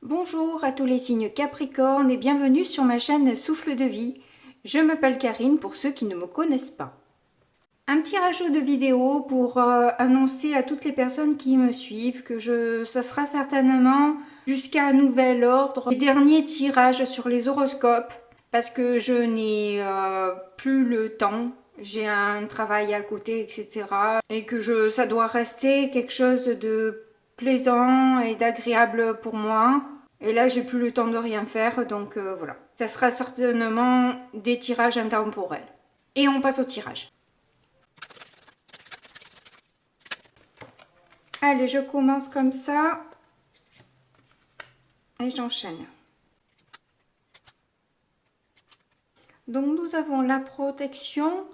Bonjour à tous les signes Capricorne et bienvenue sur ma chaîne Souffle de vie. Je m'appelle Karine pour ceux qui ne me connaissent pas. Un petit rajout de vidéo pour annoncer à toutes les personnes qui me suivent que ça sera certainement jusqu'à nouvel ordre les derniers tirages sur les horoscopes parce que je n'ai plus le temps. J'ai un travail à côté, etc. Et que ça doit rester quelque chose de plaisant et d'agréable pour moi. Et là, j'ai plus le temps de rien faire, donc voilà. Ça sera certainement des tirages intemporels. Et on passe au tirage. Allez, je commence comme ça. Et j'enchaîne. Donc nous avons la protection,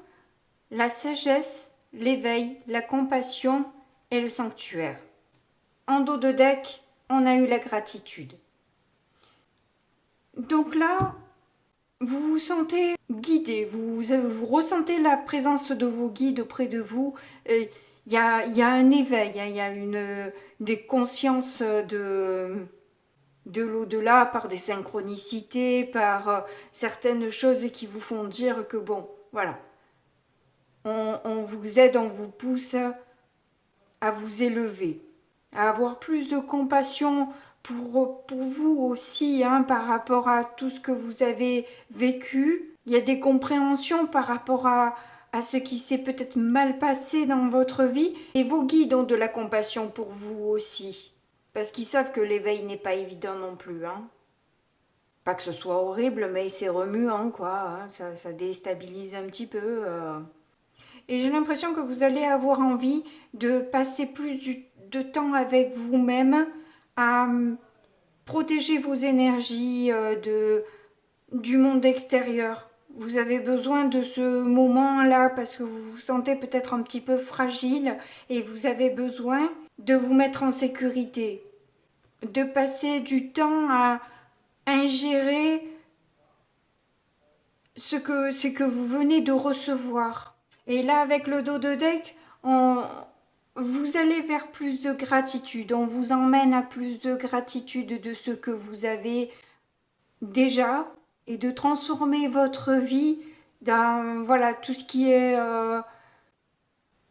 la sagesse, l'éveil, la compassion et le sanctuaire. En dos de deck, on a eu la gratitude. Donc là, vous vous sentez guidé, vous ressentez la présence de vos guides auprès de vous. Il y a un éveil, il y a des consciences de l'au-delà par des synchronicités, par certaines choses qui vous font dire que bon, voilà, on vous aide, on vous pousse à vous élever, à avoir plus de compassion pour vous aussi, hein, par rapport à tout ce que vous avez vécu. Il y a des compréhensions par rapport à ce qui s'est peut-être mal passé dans votre vie. Et vos guides ont de la compassion pour vous aussi. Parce qu'ils savent que l'éveil n'est pas évident non plus. Hein. Pas que ce soit horrible, mais c'est remuant, quoi. Hein. Ça déstabilise un petit peu. Et j'ai l'impression que vous allez avoir envie de passer plus de temps avec vous-même, à protéger vos énergies du monde extérieur. Vous avez besoin de ce moment-là parce que vous vous sentez peut-être un petit peu fragile et vous avez besoin de vous mettre en sécurité, de passer du temps à ingérer ce que vous venez de recevoir. Et là, avec le dos de deck, vous allez vers plus de gratitude. On vous emmène à plus de gratitude de ce que vous avez déjà et de transformer votre vie dans voilà tout ce qui est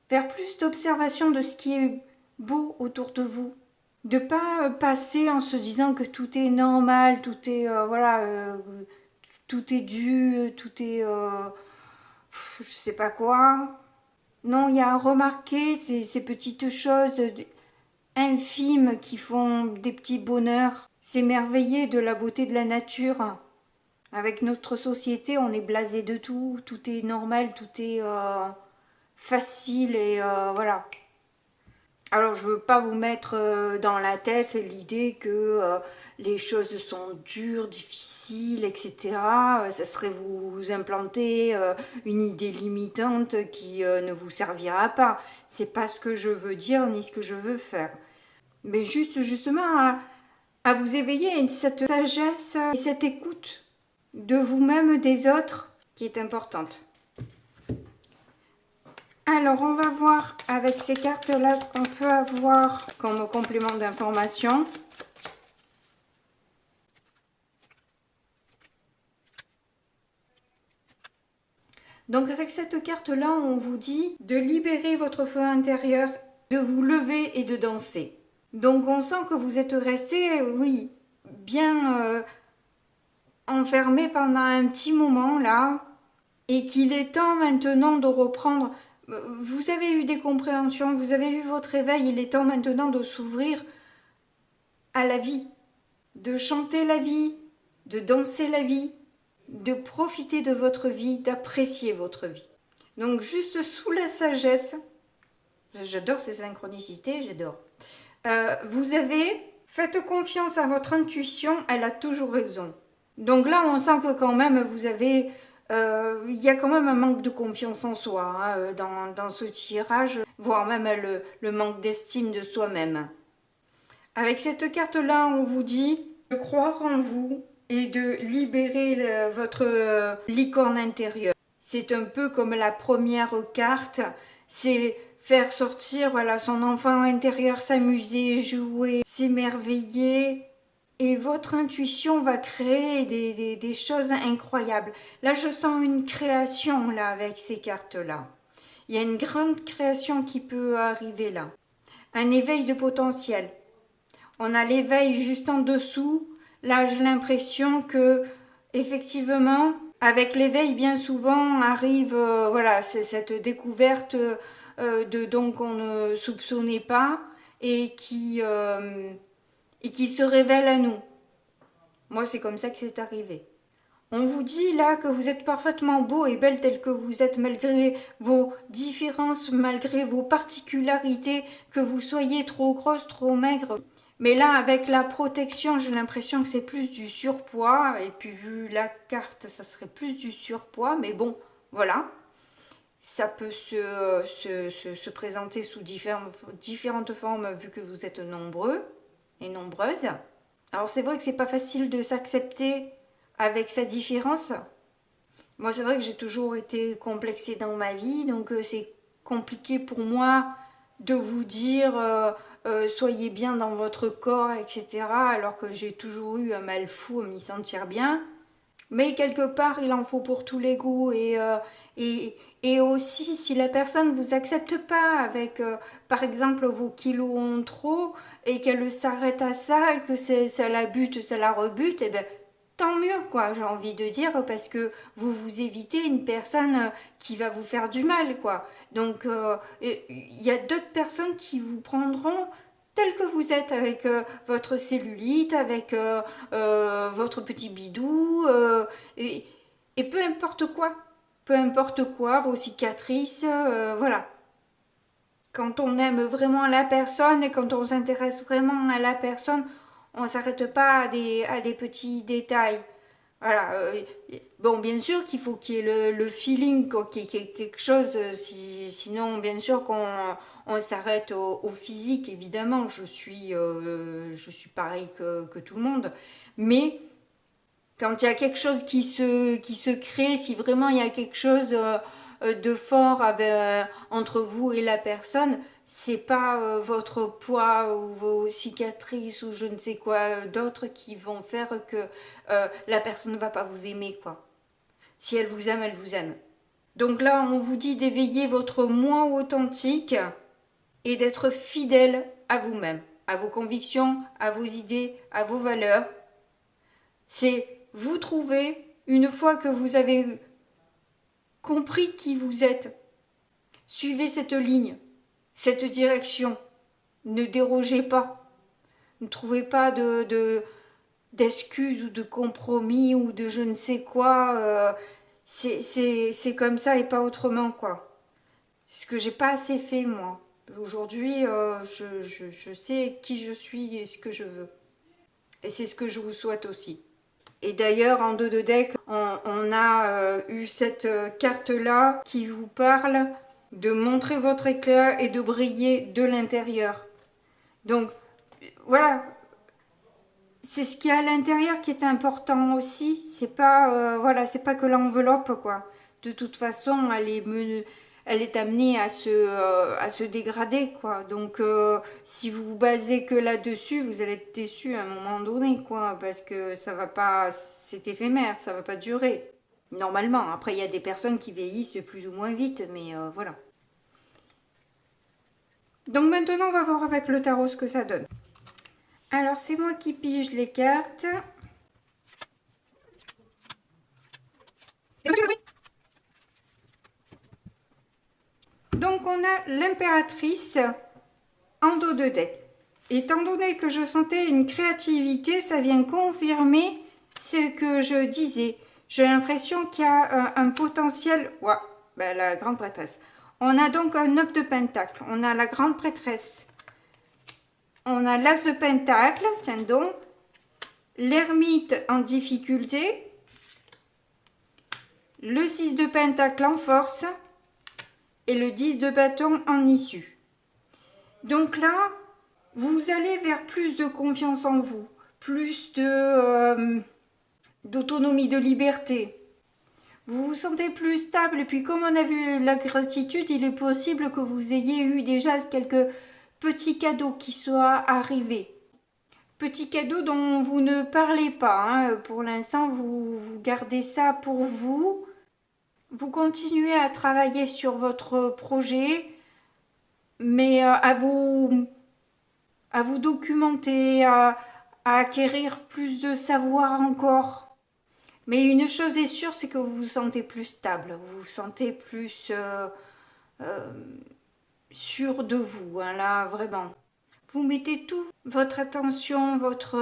vers plus d'observation de ce qui est beau autour de vous. De pas passer en se disant que tout est normal, tout est tout est dû, tout est je sais pas quoi. Non, il y a à remarquer ces petites choses infimes qui font des petits bonheurs. S'émerveiller de la beauté de la nature. Avec notre société, on est blasé de tout. Tout est normal, tout est facile et voilà. Alors je veux pas vous mettre dans la tête l'idée que les choses sont dures, difficiles, etc. Ça serait vous implanter une idée limitante qui ne vous servira pas. C'est pas ce que je veux dire ni ce que je veux faire. Mais justement à vous éveiller cette sagesse et cette écoute de vous-même, des autres, qui est importante. Alors, on va voir avec ces cartes-là ce qu'on peut avoir comme complément d'information. Donc, avec cette carte-là, on vous dit de libérer votre feu intérieur, de vous lever et de danser. Donc, on sent que vous êtes resté, oui, bien enfermé pendant un petit moment, là, et qu'il est temps maintenant de reprendre. Vous avez eu des compréhensions, vous avez eu votre éveil, il est temps maintenant de s'ouvrir à la vie, de chanter la vie, de danser la vie, de profiter de votre vie, d'apprécier votre vie. Donc juste sous la sagesse, j'adore ces synchronicités, j'adore. Faites confiance à votre intuition, elle a toujours raison. Donc là, on sent que quand même vous avez il y a quand même un manque de confiance en soi hein, dans ce tirage, voire même le manque d'estime de soi-même. Avec cette carte-là, on vous dit de croire en vous et de libérer votre licorne intérieure. C'est un peu comme la première carte, c'est faire sortir voilà, son enfant intérieur, s'amuser, jouer, s'émerveiller et votre intuition va créer des choses incroyables. Là, je sens une création là avec ces cartes-là. Il y a une grande création qui peut arriver là. Un éveil de potentiel. On a l'éveil juste en dessous. Là, j'ai l'impression que, effectivement, avec l'éveil, bien souvent arrive, voilà, c'est cette découverte de dons qu'on ne soupçonnait pas et qui se révèle à nous. Moi, c'est comme ça que c'est arrivé. On vous dit là que vous êtes parfaitement beau et belle tel que vous êtes malgré vos différences, malgré vos particularités, que vous soyez trop grosse, trop maigre. Mais là, avec la protection, j'ai l'impression que c'est plus du surpoids. Et puis vu la carte, ça serait plus du surpoids. Mais bon, voilà. Ça peut se présenter sous différentes formes vu que vous êtes nombreux et nombreuses. Alors c'est vrai que c'est pas facile de s'accepter avec sa différence. Moi c'est vrai que j'ai toujours été complexée dans ma vie, donc c'est compliqué pour moi de vous dire soyez bien dans votre corps, etc. Alors que j'ai toujours eu un mal fou à m'y sentir bien. Mais quelque part, il en faut pour tous les goûts. Et aussi, si la personne ne vous accepte pas avec, par exemple, vos kilos en trop, et qu'elle s'arrête à ça, et que ça la bute, ça la rebute, eh ben, tant mieux, quoi, j'ai envie de dire, parce que vous évitez une personne qui va vous faire du mal, quoi. Donc, il y a d'autres personnes qui vous prendront tel que vous êtes, avec votre cellulite, avec votre petit bidou, et peu importe quoi, vos cicatrices, voilà. Quand on aime vraiment la personne et quand on s'intéresse vraiment à la personne, on ne s'arrête pas à des petits détails. Voilà. Bon, bien sûr qu'il faut qu'il y ait le feeling, quoi, qu'il y ait quelque chose. Sinon, bien sûr on s'arrête au physique, évidemment. Je suis pareil que tout le monde. Mais quand il y a quelque chose qui se crée, si vraiment il y a quelque chose de fort entre vous et la personne, c'est pas votre poids ou vos cicatrices ou je ne sais quoi d'autre qui vont faire que la personne ne va pas vous aimer, quoi. Si elle vous aime, elle vous aime. Donc là, on vous dit d'éveiller votre moi authentique et d'être fidèle à vous-même, à vos convictions, à vos idées, à vos valeurs. C'est vous trouver, une fois que vous avez compris qui vous êtes, suivez cette ligne, cette direction. Ne dérogez pas. Ne trouvez pas d'excuses ou de compromis ou de je ne sais quoi. C'est comme ça et pas autrement, quoi. C'est ce que j'ai pas assez fait, moi. Aujourd'hui, je sais qui je suis et ce que je veux. Et c'est ce que je vous souhaite aussi. Et d'ailleurs, en dos de deck, on a eu cette carte-là qui vous parle de montrer votre éclat et de briller de l'intérieur. Donc, voilà. C'est ce qu'il y a à l'intérieur qui est important aussi. C'est pas, voilà, c'est pas que l'enveloppe, quoi. De toute façon, elle est amenée à se dégrader, quoi. Donc, si vous vous basez que là-dessus, vous allez être déçu à un moment donné, quoi. Parce que ça va pas, c'est éphémère, ça va pas durer. Normalement, après, il y a des personnes qui vieillissent plus ou moins vite, mais voilà. Donc maintenant, on va voir avec le tarot ce que ça donne. Alors, c'est moi qui pige les cartes. Donc, on a l'impératrice en dos de deck. Étant donné que je sentais une créativité, ça vient confirmer ce que je disais. J'ai l'impression qu'il y a un potentiel... Ouais, ben, la grande prêtresse. On a donc un 9 de pentacle. On a la grande prêtresse. On a l'as de pentacle, tiens donc. L'ermite en difficulté. Le 6 de pentacle en force. Et le 10 de bâton en issue. Donc là, vous allez vers plus de confiance en vous. Plus d'autonomie, de liberté. Vous vous sentez plus stable. Et puis comme on a vu la gratitude, il est possible que vous ayez eu déjà quelques petits cadeaux qui soient arrivés. Petit cadeau dont vous ne parlez pas, hein. Pour l'instant, vous gardez ça pour vous. Vous continuez à travailler sur votre projet, mais à vous documenter, à acquérir plus de savoir encore. Mais une chose est sûre, c'est que vous vous sentez plus stable, vous vous sentez plus euh, sûr de vous, hein, là, vraiment. Vous mettez toute votre attention, votre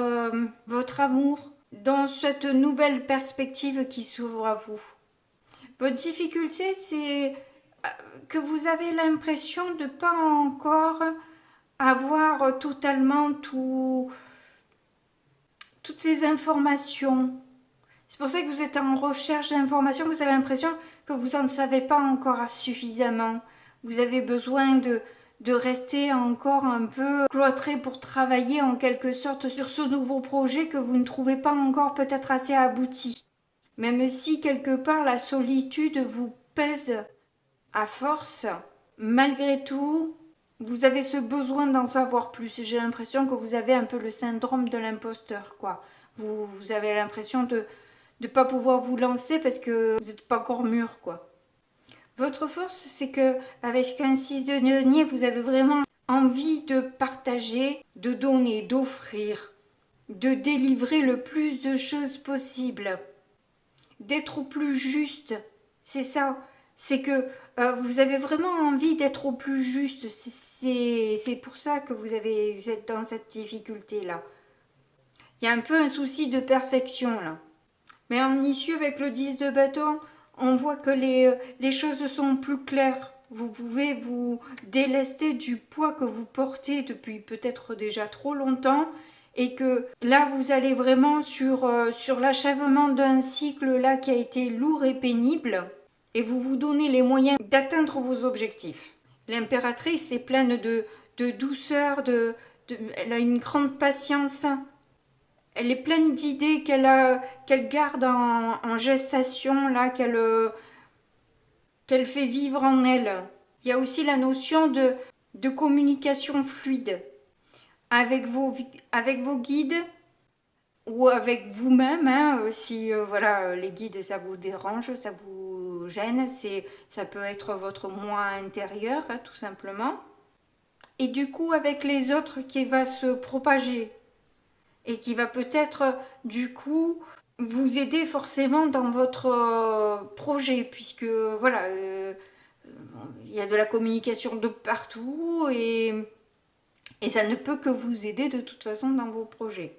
amour dans cette nouvelle perspective qui s'ouvre à vous. Votre difficulté, c'est que vous avez l'impression de ne pas encore avoir totalement toutes les informations. C'est pour ça que vous êtes en recherche d'informations, vous avez l'impression que vous n'en savez pas encore suffisamment. Vous avez besoin de rester encore un peu cloîtré pour travailler en quelque sorte sur ce nouveau projet que vous ne trouvez pas encore peut-être assez abouti. Même si quelque part la solitude vous pèse à force, malgré tout, vous avez ce besoin d'en savoir plus. J'ai l'impression que vous avez un peu le syndrome de l'imposteur, quoi. Vous avez l'impression de ne pas pouvoir vous lancer parce que vous n'êtes pas encore mûr, quoi. Votre force, c'est que avec un 6 de denier, vous avez vraiment envie de partager, de donner, d'offrir, de délivrer le plus de choses possible, d'être au plus juste. C'est ça. C'est que vous avez vraiment envie d'être au plus juste. C'est pour ça que vous êtes dans cette difficulté-là. Il y a un peu un souci de perfection, là. Mais en issue, avec le 10 de bâton, on voit que les choses sont plus claires. Vous pouvez vous délester du poids que vous portez depuis peut-être déjà trop longtemps et que là, vous allez vraiment sur l'achèvement d'un cycle là qui a été lourd et pénible et vous vous donnez les moyens d'atteindre vos objectifs. L'impératrice est pleine de douceur, elle a une grande patience. Elle est pleine d'idées qu'elle garde en gestation, là, qu'elle fait vivre en elle. Il y a aussi la notion de communication fluide avec vos guides ou avec vous-même, hein, si voilà, les guides ça vous dérange, ça vous gêne, ça peut être votre moi intérieur, hein, tout simplement. Et du coup avec les autres qui va se propager et qui va peut-être du coup vous aider forcément dans votre projet puisque voilà il y a de la communication de partout et ça ne peut que vous aider de toute façon dans vos projets.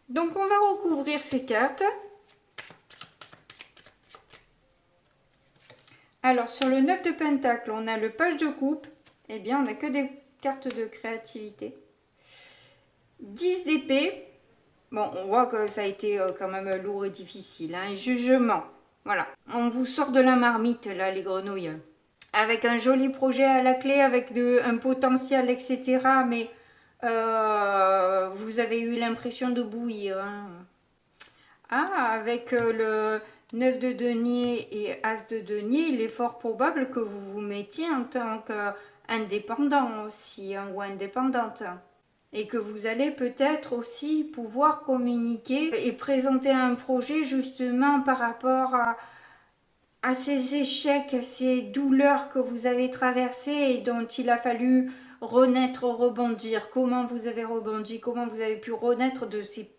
Donc on va recouvrir ces cartes. Alors sur le 9 de Pentacle, on a le page de coupe. Eh bien on n'a que des cartes de créativité. 10 d'épée. Bon, on voit que ça a été quand même lourd et difficile. Hein. Et jugement. Voilà. On vous sort de la marmite, là, les grenouilles. Avec un joli projet à la clé, avec un potentiel, etc. Mais vous avez eu l'impression de bouillir. Hein. Ah, avec le 9 de denier et As de denier, il est fort probable que vous vous mettiez en tant qu'indépendant aussi, hein, ou indépendante. Et que vous allez peut-être aussi pouvoir communiquer et présenter un projet justement par rapport à ces échecs, à ces douleurs que vous avez traversées et dont il a fallu renaître, rebondir. Comment vous avez rebondi, comment vous avez pu renaître de ces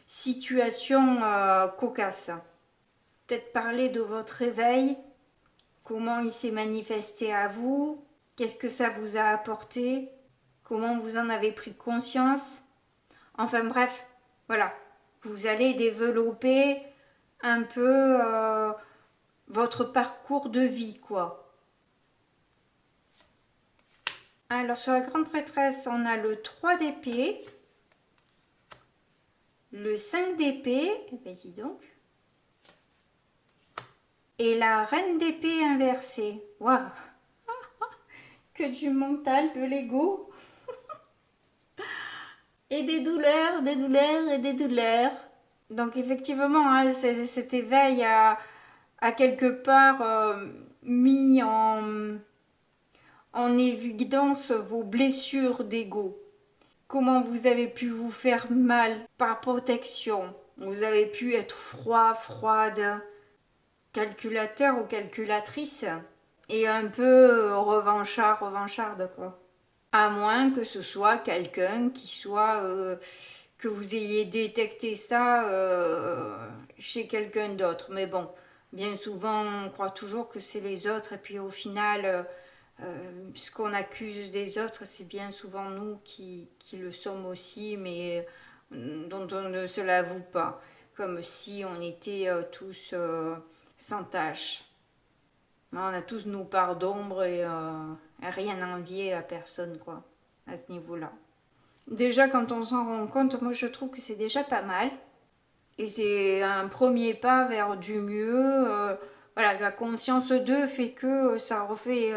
situations cocasses. Peut-être parler de votre réveil, comment il s'est manifesté à vous, qu'est-ce que ça vous a apporté, comment vous en avez pris conscience. Enfin bref, voilà. Vous allez développer un peu votre parcours de vie, quoi. Alors sur la grande prêtresse, on a le 3 d'épée, le 5 d'épée, eh bien dis donc, et la reine d'épée inversée. Waouh, que du mental, de l'ego. Et des douleurs, des douleurs et des douleurs. Donc effectivement, hein, cet éveil a quelque part mis en évidence vos blessures d'ego. comment vous avez pu vous faire mal par protection. Vous avez pu être froid, froide, calculateur ou calculatrice et un peu revanchard, revancharde quoi. À moins que ce soit quelqu'un qui soit que vous ayez détecté ça chez quelqu'un d'autre. Mais bon, bien souvent on croit toujours que c'est les autres et puis au final ce qu'on accuse des autres c'est bien souvent nous qui le sommes aussi mais dont on ne se l'avoue pas. Comme si on était tous sans tâche. On a tous nos parts d'ombre et rien à envier à personne, quoi, à ce niveau-là. Déjà, quand on s'en rend compte, moi je trouve que c'est déjà pas mal. Et c'est un premier pas vers du mieux. Voilà, la conscience d'eux fait que ça refait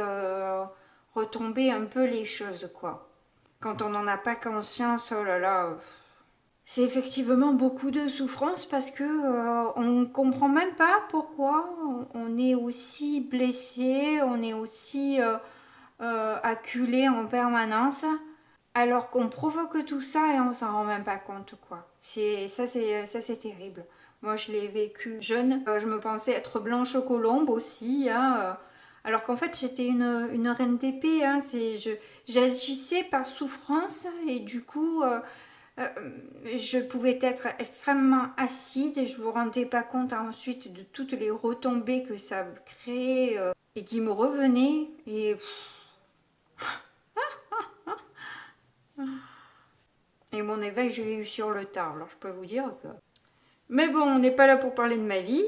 retomber un peu les choses, quoi. Quand on n'en a pas conscience, oh là là, c'est effectivement beaucoup de souffrance parce que on comprend même pas pourquoi on est aussi blessé, on est aussi acculé en permanence, alors qu'on provoque tout ça et on s'en rend même pas compte quoi. C'est terrible. Moi je l'ai vécu jeune, je me pensais être blanche aux colombes aussi, hein, alors qu'en fait j'étais une reine d'épée, hein, j'agissais par souffrance et du coup euh, je pouvais être extrêmement acide et je ne me rendais pas compte ensuite de toutes les retombées que ça créait et qui me revenaient. Et mon éveil, je l'ai eu sur le tard. Alors je peux vous dire que... Mais bon, on n'est pas là pour parler de ma vie.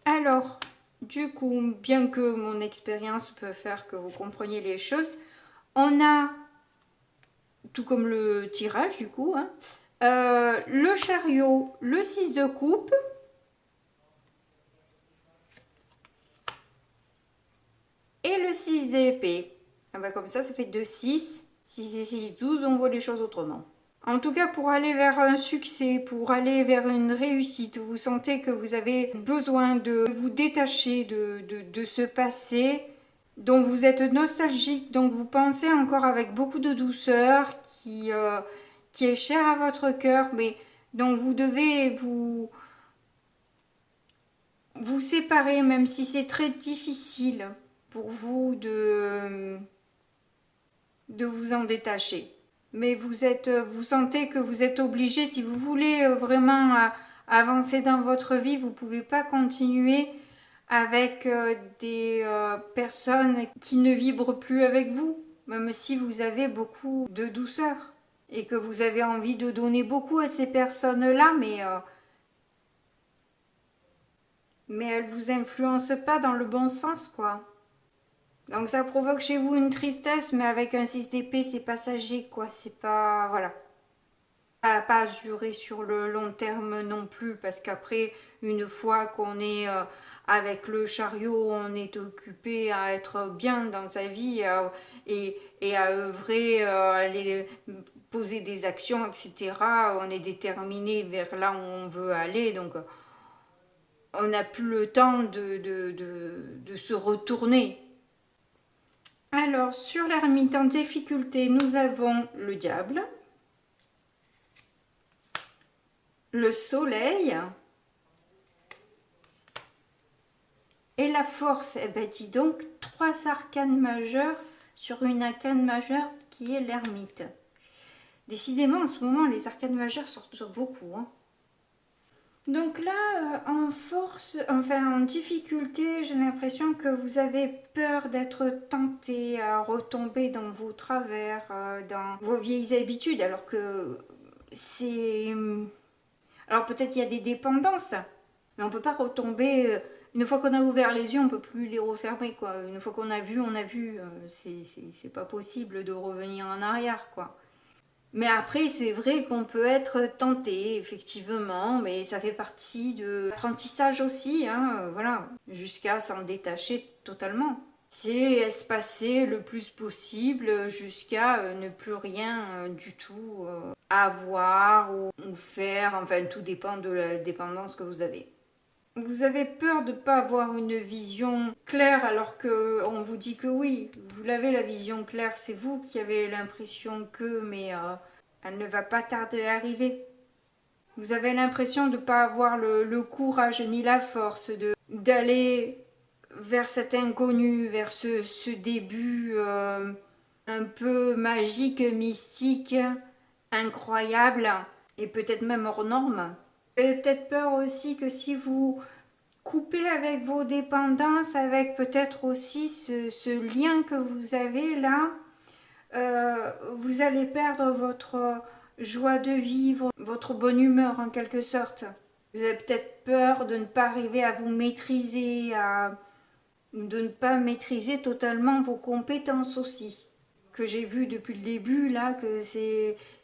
Alors, du coup, bien que mon expérience peut faire que vous compreniez les choses, on a, tout comme le tirage du coup, hein, le chariot, le 6 de coupe, et le 6 d'épée. Ah bah comme ça fait 2, 6. 6 et 6, 12, on voit les choses autrement. En tout cas, pour aller vers un succès, pour aller vers une réussite, vous sentez que vous avez besoin de vous détacher de ce passé dont vous êtes nostalgique, donc vous pensez encore avec beaucoup de douceur, qui est cher à votre cœur, mais donc vous devez vous séparer, même si c'est très difficile pour vous de vous en détacher. Mais vous sentez que vous êtes obligé, si vous voulez vraiment avancer dans votre vie, vous ne pouvez pas continuer avec des personnes qui ne vibrent plus avec vous, même si vous avez beaucoup de douceur et que vous avez envie de donner beaucoup à ces personnes-là, mais elles ne vous influencent pas dans le bon sens, quoi. Donc ça provoque chez vous une tristesse, mais avec un 6 d'épée, c'est passager, quoi. C'est pas... Voilà. Pas durer sur le long terme non plus, parce qu'après, une fois qu'on est avec le chariot, on est occupé à être bien dans sa vie et à œuvrer, à aller poser des actions, etc. On est déterminé vers là où on veut aller, donc on n'a plus le temps de se retourner. Alors, sur l'ermite en difficulté, nous avons le diable, le soleil et la force. Eh ben, dis donc, 3 arcanes majeures sur une arcane majeure qui est l'ermite. Décidément, en ce moment, les arcanes majeures sortent sur beaucoup, hein. Donc là, en force, enfin en difficulté, j'ai l'impression que vous avez peur d'être tenté à retomber dans vos travers, dans vos vieilles habitudes, alors que c'est... Alors peut-être il y a des dépendances, mais on peut pas retomber... Une fois qu'on a ouvert les yeux, on peut plus les refermer, quoi. Une fois qu'on a vu, on a vu. C'est pas possible de revenir en arrière, quoi. Mais après, c'est vrai qu'on peut être tenté, effectivement, mais ça fait partie de l'apprentissage aussi, hein, voilà, jusqu'à s'en détacher totalement. C'est espacer le plus possible jusqu'à ne plus rien du tout avoir ou faire, enfin tout dépend de la dépendance que vous avez. Vous avez peur de ne pas avoir une vision claire alors qu'on vous dit que oui, vous l'avez la vision claire, c'est vous qui avez l'impression que, mais Elle ne va pas tarder à arriver. Vous avez l'impression de ne pas avoir le courage ni la force d'aller vers cet inconnu, vers ce début un peu magique, mystique, incroyable et peut-être même hors norme. Vous avez peut-être peur aussi que si vous coupez avec vos dépendances, avec peut-être aussi ce lien que vous avez là, vous allez perdre votre joie de vivre, votre bonne humeur en quelque sorte. Vous avez peut-être peur de ne pas arriver à vous maîtriser, de ne pas maîtriser totalement vos compétences aussi. Que j'ai vu depuis le début là, que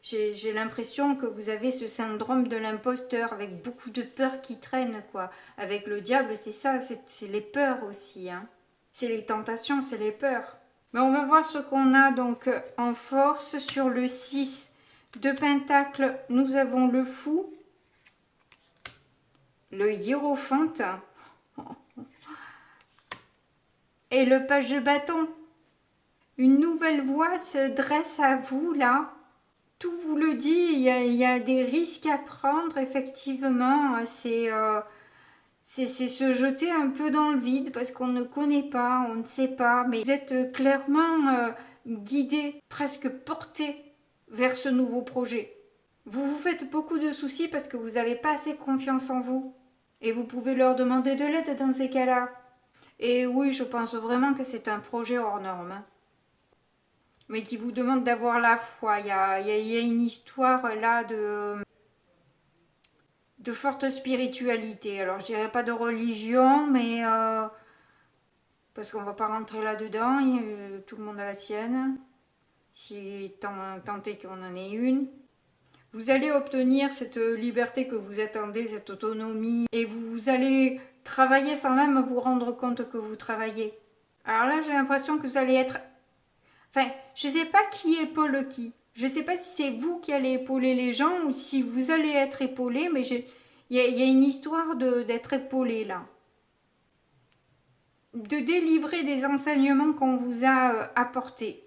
j'ai l'impression que vous avez ce syndrome de l'imposteur avec beaucoup de peurs qui traînent quoi. Avec le diable, c'est ça, c'est les peurs aussi. Hein. C'est les tentations, c'est les peurs. Mais on va voir ce qu'on a donc en force sur le 6 de Pentacle. Nous avons le Fou, le Hiérophante et le Page de Bâton. Une nouvelle voie se dresse à vous là. Tout vous le dit, il y a des risques à prendre effectivement. C'est se jeter un peu dans le vide parce qu'on ne connaît pas, on ne sait pas. Mais vous êtes clairement guidé, presque porté vers ce nouveau projet. Vous vous faites beaucoup de soucis parce que vous n'avez pas assez confiance en vous. Et vous pouvez leur demander de l'aide dans ces cas-là. Et oui, je pense vraiment que c'est un projet hors norme. Mais qui vous demande d'avoir la foi. Il y a une histoire là de forte spiritualité. Alors je dirais pas de religion, mais parce qu'on va pas rentrer là-dedans, tout le monde a la sienne, si tant est qu'on en ait une. Vous allez obtenir cette liberté que vous attendez, cette autonomie, et vous allez travailler sans même vous rendre compte que vous travaillez. Alors là, j'ai l'impression que vous allez être... Enfin, je sais pas qui épaule qui. Je sais pas si c'est vous qui allez épauler les gens ou si vous allez être épaulé, mais il y a une histoire d'être épaulé là. De délivrer des enseignements qu'on vous a apportés.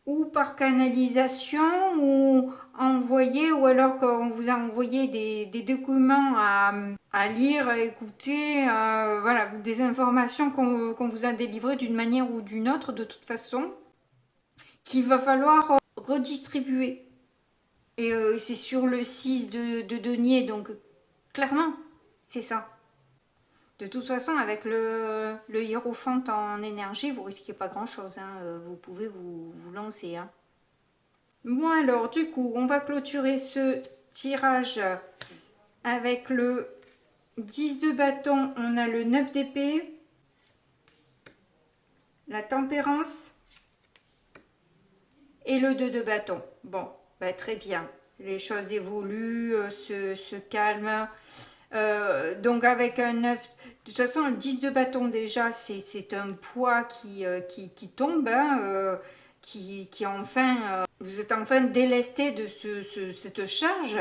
Ou par canalisation, ou envoyé, ou alors qu'on vous a envoyé des documents à lire, à écouter, voilà, des informations qu'on vous a délivrées d'une manière ou d'une autre de toute façon, qu'il va falloir redistribuer. Et c'est sur le 6 de denier, donc clairement, c'est ça. De toute façon, avec le hiérophante en énergie, vous risquez pas grand-chose. Hein. Vous pouvez vous lancer. Hein. Bon alors, du coup, on va clôturer ce tirage avec le 10 de bâton. On a le 9 d'épée, la tempérance et le 2 de bâton. Bon, bah, très bien. Les choses évoluent, se calment. Donc avec un 9, de toute façon le 10 de bâton déjà c'est un poids qui tombe, hein, qui enfin, vous êtes enfin délesté de cette charge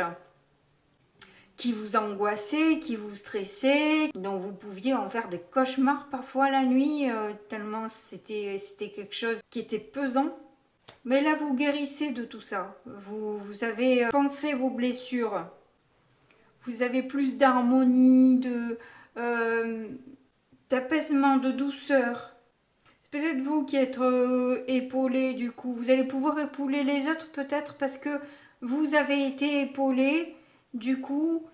qui vous angoissait, qui vous stressait, dont vous pouviez en faire des cauchemars parfois la nuit, tellement c'était quelque chose qui était pesant. Mais là vous guérissez de tout ça, vous avez pensé vos blessures. Vous avez plus d'harmonie, d'apaisement, de douceur. C'est peut-être vous qui êtes épaulé du coup. Vous allez pouvoir épauler les autres peut-être parce que vous avez été épaulé du coup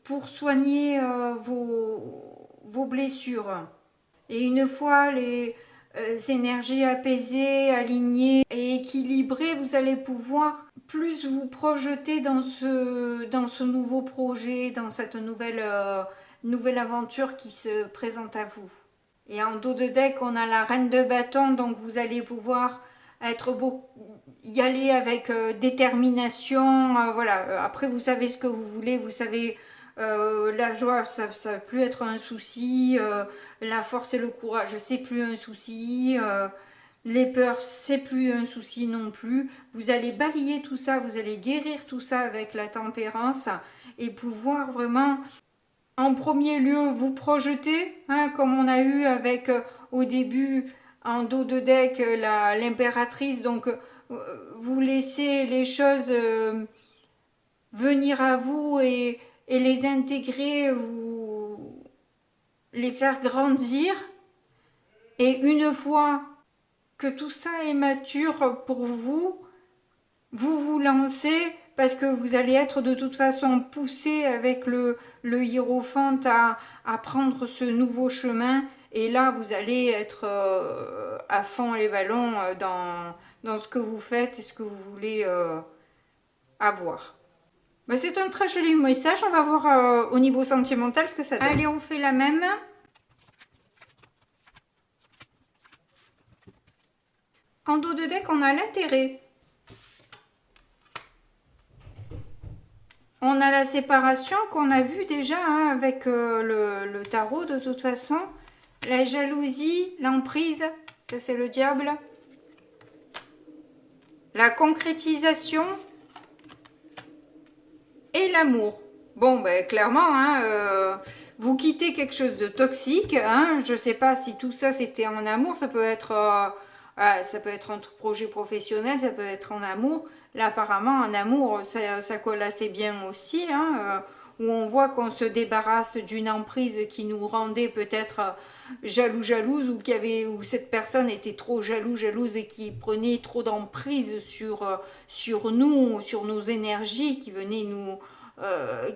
pour soigner vos blessures. Et une fois les énergies apaisées, alignées et équilibrées, vous allez pouvoir plus vous projeter dans ce nouveau projet, dans cette nouvelle aventure qui se présente à vous. Et en dos de deck, on a la reine de bâton, donc vous allez pouvoir y aller avec détermination. Voilà. Après, vous savez ce que vous voulez, vous savez la joie, ça va plus être un souci. La force et le courage, c'est plus un souci. Les peurs, c'est plus un souci non plus. Vous allez balayer tout ça, vous allez guérir tout ça avec la tempérance et pouvoir vraiment, en premier lieu, vous projeter, hein, comme on a eu avec au début en dos de deck l'impératrice. Donc vous laissez les choses venir à vous et les intégrer, vous les faire grandir. Et une fois que tout ça est mature pour vous, vous vous lancez parce que vous allez être de toute façon poussé avec le hiérophant à prendre ce nouveau chemin. Et là, vous allez être à fond les ballons dans ce que vous faites et ce que vous voulez avoir. Ben, c'est un très joli message. On va voir au niveau sentimental ce que ça donne. Allez, on fait la même. En dos de deck, on a l'intérêt. On a la séparation qu'on a vue déjà hein, avec le tarot de toute façon. La jalousie, l'emprise, ça c'est le diable. La concrétisation et l'amour. Bon, ben clairement, hein, vous quittez quelque chose de toxique. Hein, je ne sais pas si tout ça c'était en amour. Ça peut être un projet professionnel, ça peut être en amour. Là, apparemment, en amour, ça colle assez bien aussi. Hein, où on voit qu'on se débarrasse d'une emprise qui nous rendait peut-être jalouse où cette personne était trop jalouse et qui prenait trop d'emprise sur nous, sur nos énergies, qui venait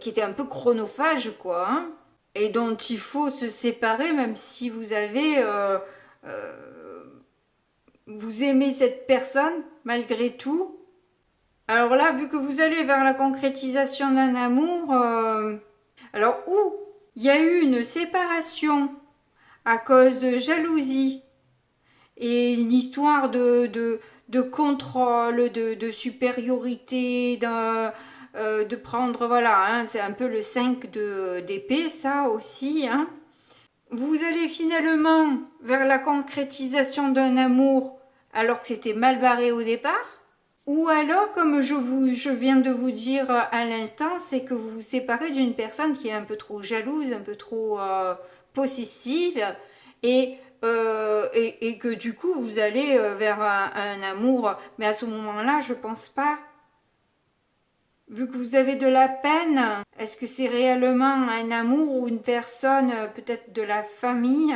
qui était un peu chronophage, quoi. Hein, et dont il faut se séparer, même si vous avez... vous aimez cette personne, malgré tout. Alors là, vu que vous allez vers la concrétisation d'un amour, alors où il y a eu une séparation à cause de jalousie et une histoire de contrôle, de supériorité, de prendre, voilà, hein, c'est un peu le 5 d'épée, ça aussi, hein. Vous allez finalement vers la concrétisation d'un amour alors que c'était mal barré au départ. Ou alors, comme je viens de vous dire à l'instant, c'est que vous vous séparez d'une personne qui est un peu trop jalouse, un peu trop possessive, et que du coup, vous allez vers un amour. Mais à ce moment-là, je pense pas. Vu que vous avez de la peine, est-ce que c'est réellement un amour ou une personne, peut-être de la famille,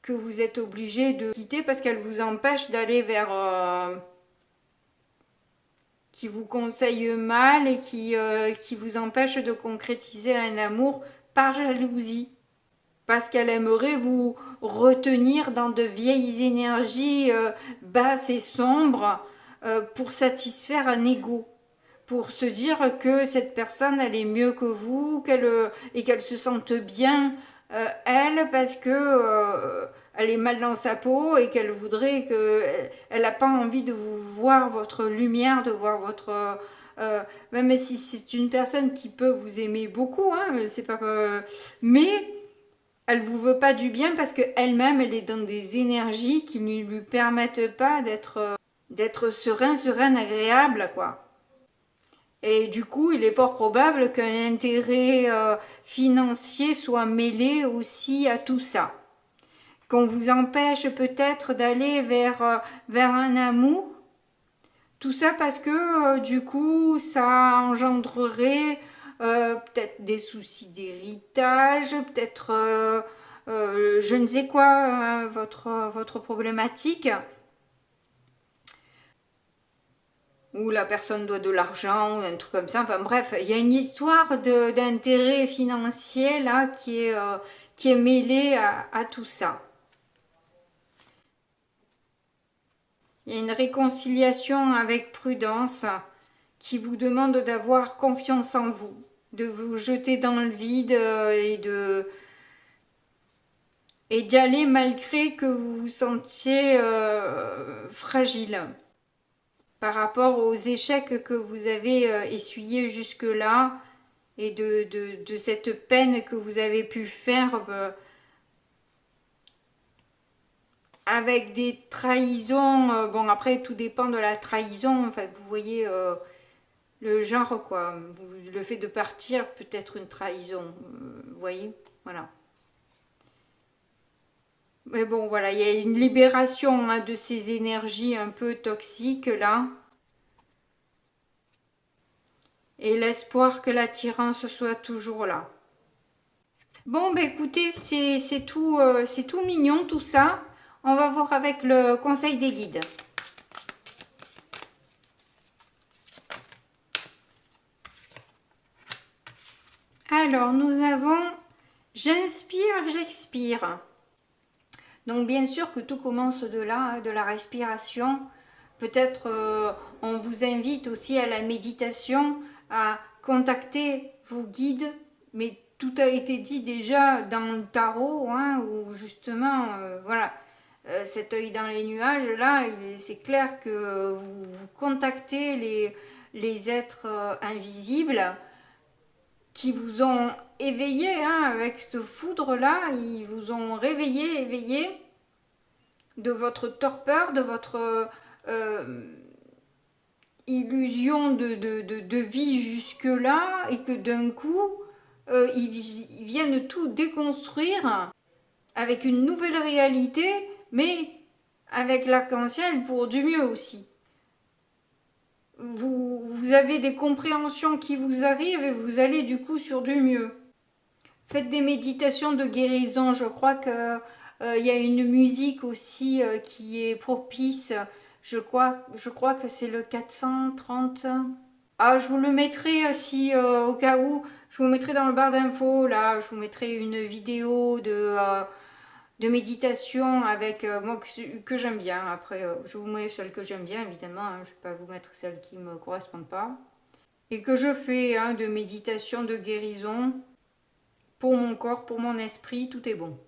que vous êtes obligé de quitter parce qu'elle vous empêche d'aller vers... qui vous conseille mal et qui vous empêche de concrétiser un amour par jalousie. Parce qu'elle aimerait vous retenir dans de vieilles énergies basses et sombres pour satisfaire un ego. Pour se dire que cette personne, elle est mieux que vous, et qu'elle se sente bien, elle, parce que elle est mal dans sa peau et qu'elle voudrait que... Elle n'a pas envie de vous voir votre lumière, de voir votre... même si c'est une personne qui peut vous aimer beaucoup, hein, c'est pas... mais elle vous veut pas du bien parce qu'elle-même, elle est dans des énergies qui ne lui permettent pas d'être sereine, agréable, quoi. Et du coup, il est fort probable qu'un intérêt financier soit mêlé aussi à tout ça. Qu'on vous empêche peut-être d'aller vers un amour. Tout ça parce que du coup, ça engendrerait peut-être des soucis d'héritage, peut-être je ne sais quoi, votre problématique. Où la personne doit de l'argent ou un truc comme ça. Enfin bref, il y a une histoire d'intérêt financier là qui est mêlée à tout ça. Il y a une réconciliation avec prudence qui vous demande d'avoir confiance en vous, de vous jeter dans le vide et d'y aller malgré que vous vous sentiez fragile par rapport aux échecs que vous avez essuyés jusque-là et de cette peine que vous avez pu faire avec des trahisons. Bon, après, tout dépend de la trahison. Enfin, vous voyez le genre, quoi. Le fait de partir peut être une trahison. Vous voyez, voilà. Mais bon, voilà, il y a une libération hein, de ces énergies un peu toxiques, là. et l'espoir que l'attirance soit toujours là. Bon, ben écoutez, c'est tout mignon tout ça. On va voir avec le conseil des guides. Alors, nous avons j'inspire, j'expire. Donc, bien sûr que tout commence de là, hein, de la respiration. Peut-être on vous invite aussi à la méditation, à contacter vos guides, mais tout a été dit déjà dans le tarot, hein, où justement, voilà, cet œil dans les nuages, là, c'est clair que vous contactez les êtres invisibles qui vous ont éveillé, hein, avec cette foudre-là, ils vous ont réveillé, éveillé de votre torpeur, de votre illusion de vie jusque-là, et que d'un coup, ils viennent tout déconstruire avec une nouvelle réalité, mais avec l'arc-en-ciel pour du mieux aussi. Vous avez des compréhensions qui vous arrivent et vous allez du coup sur du mieux. Faites des méditations de guérison. Je crois que y a une musique aussi qui est propice. Je crois que c'est le 430. Ah, je vous le mettrai si au cas où. Je vous mettrai dans le barre d'infos. Là, je vous mettrai une vidéo de méditation avec moi que j'aime bien. Après, je vous mets celle que j'aime bien, évidemment. Hein, je ne vais pas vous mettre celles qui ne me correspondent pas. Et que je fais, hein, de méditation, de guérison. Pour mon corps, pour mon esprit, tout est bon.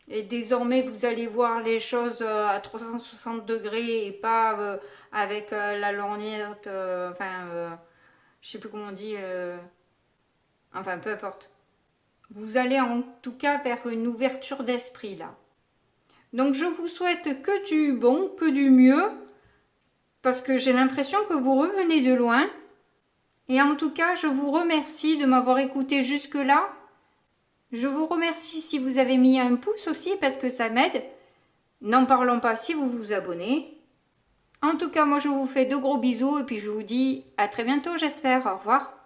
Et désormais, vous allez voir les choses à 360 degrés et pas avec la lorgnette, je sais plus comment on dit, enfin, peu importe. Vous allez en tout cas vers une ouverture d'esprit là. Donc je vous souhaite que du bon, que du mieux, parce que j'ai l'impression que vous revenez de loin. Et en tout cas, je vous remercie de m'avoir écouté jusque-là. Je vous remercie si vous avez mis un pouce aussi, parce que ça m'aide. N'en parlons pas si vous vous abonnez. En tout cas, moi je vous fais de gros bisous et puis je vous dis à très bientôt, j'espère. Au revoir.